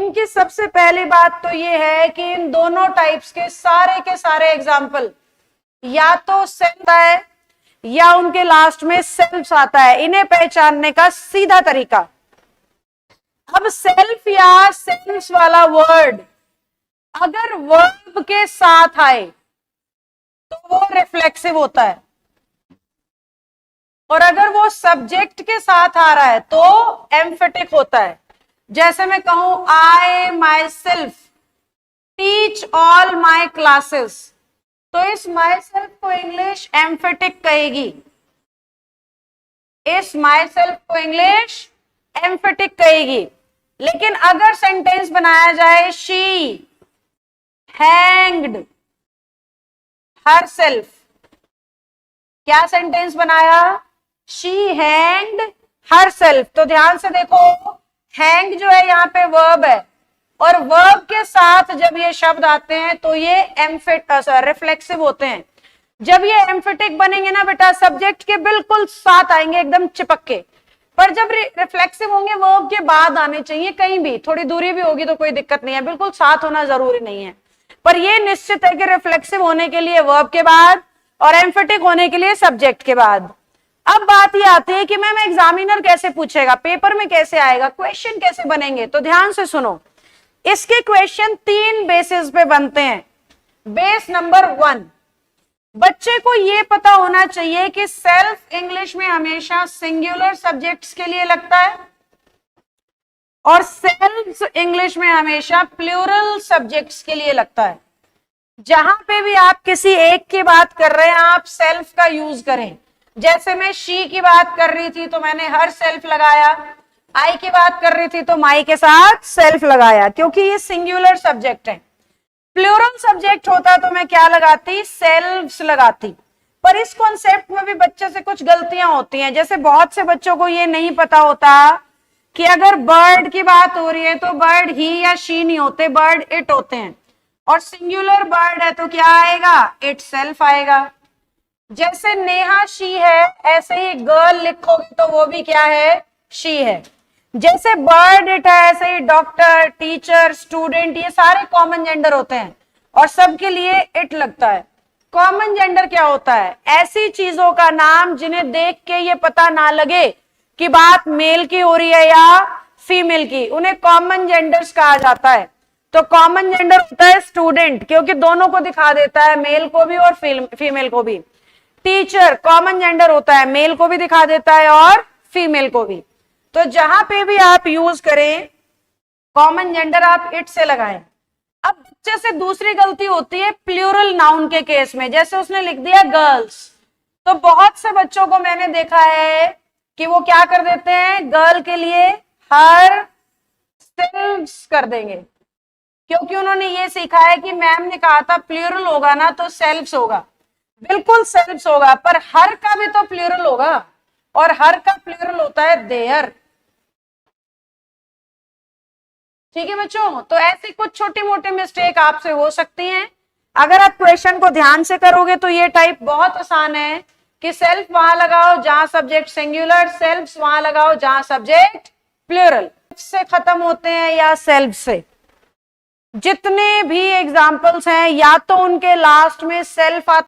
इनकी सबसे पहली बात तो ये है कि इन दोनों टाइप्स के सारे एग्जाम्पल या तो सेल्फ है या उनके लास्ट में सेल्फ आता है। इन्हें पहचानने का सीधा तरीका, अब सेल्फ या सेल्फ वाला वर्ड अगर वर्ब के साथ आए तो वो रिफ्लेक्सिव होता है, और अगर वो सब्जेक्ट के साथ आ रहा है तो एम्फेटिक होता है। जैसे मैं कहूं I myself teach all my classes, तो इस माई सेल्फ को इंग्लिश एम्फेटिक कहेगी, इस माई सेल्फ को इंग्लिश एम्फेटिक कहेगी। लेकिन अगर सेंटेंस बनाया जाए शी हैंग्ड हर सेल्फ, क्या सेंटेंस बनाया, शी हैंग्ड हर सेल्फ, तो ध्यान से देखो हैंग जो है यहाँ पे वर्ब है, और वर्ब के साथ जब ये शब्द आते हैं तो ये रिफ्लेक्सिव होते हैं। जब ये एम्फेटिक बनेंगे ना बेटा, सब्जेक्ट के बिल्कुल साथ आएंगे एकदम चिपक के, पर जब रिफ्लेक्सिव होंगे वर्ब के बाद आने चाहिए, कहीं भी थोड़ी दूरी भी होगी तो कोई दिक्कत नहीं है, बिल्कुल साथ होना जरूरी नहीं है, पर ये निश्चित है कि रिफ्लेक्सिव होने के लिए वर्ब के बाद और एम्फेटिक होने के लिए सब्जेक्ट के बाद। अब बात ये आती है कि मैम एग्जामिनर कैसे पूछेगा, पेपर में कैसे आएगा, क्वेश्चन कैसे बनेंगे, तो ध्यान से सुनो। इसके क्वेश्चन 3 बेसिस पे बनते हैं। बेस नंबर 1, बच्चे को यह पता होना चाहिए कि सेल्फ इंग्लिश में हमेशा सिंगुलर सब्जेक्ट्स के लिए लगता है और सेल्फ इंग्लिश में हमेशा प्लूरल सब्जेक्ट्स के लिए लगता है। जहां पे भी आप किसी एक की बात कर रहे हैं आप सेल्फ का यूज करें। जैसे मैं शी की बात कर रही थी तो मैंने हर सेल्फ लगाया, आई की बात कर रही थी तो माई के साथ सेल्फ लगाया, क्योंकि ये सिंगुलर सब्जेक्ट है। प्लूरल सब्जेक्ट होता तो मैं क्या लगाती, सेल्फ्स लगाती। पर इस कॉन्सेप्ट में भी बच्चे से कुछ गलतियां होती हैं। जैसे बहुत से बच्चों को ये नहीं पता होता कि अगर बर्ड की बात हो रही है तो बर्ड ही या शी नहीं होते, बर्ड इट होते हैं, और सिंगुलर बर्ड है तो क्या आएगा, इट सेल्फ आएगा। जैसे नेहा शी है, ऐसे ही गर्ल लिखोगे तो वो भी क्या है, शी है। जैसे बर्ड इट है, ऐसे ही डॉक्टर, टीचर, स्टूडेंट, ये सारे कॉमन जेंडर होते हैं और सबके लिए इट लगता है। कॉमन जेंडर क्या होता है, ऐसी चीजों का नाम जिन्हें देख के ये पता ना लगे कि बात मेल की हो रही है या फीमेल की, उन्हें कॉमन जेंडर्स कहा जाता है। तो कॉमन जेंडर होता है स्टूडेंट, क्योंकि दोनों को दिखा देता है, मेल को भी और फीमेल को भी। टीचर कॉमन जेंडर होता है, मेल को भी दिखा देता है और फीमेल को भी। तो जहां पे भी आप यूज करें कॉमन जेंडर आप इट से लगाएं। अब बच्चे से दूसरी गलती होती है प्लूरल नाउन के केस में। जैसे उसने लिख दिया गर्ल्स, तो बहुत से बच्चों को मैंने देखा है कि वो क्या कर देते हैं, गर्ल के लिए हर सेल्फ्स कर देंगे, क्योंकि उन्होंने ये सीखा है कि मैम ने कहा था प्लूरल होगा ना तो सेल्फ्स होगा। बिल्कुल सेल्फ्स होगा, पर हर का भी तो प्लूरल होगा, और हर का प्लूरल होता है देयर। ठीक है बच्चों, तो ऐसी कुछ छोटी मोटी मिस्टेक आपसे हो सकती हैं। अगर आप क्वेश्चन को ध्यान से करोगे तो ये टाइप बहुत आसान है कि सेल्फ वहां लगाओ जहां सब्जेक्ट सिंगुलर, सेल्फ्स वहां लगाओ जहां सब्जेक्ट प्लूरल। से खत्म होते हैं या सेल्फ से, जितने भी एग्जाम्पल्स हैं या तो उनके लास्ट में सेल्फ आता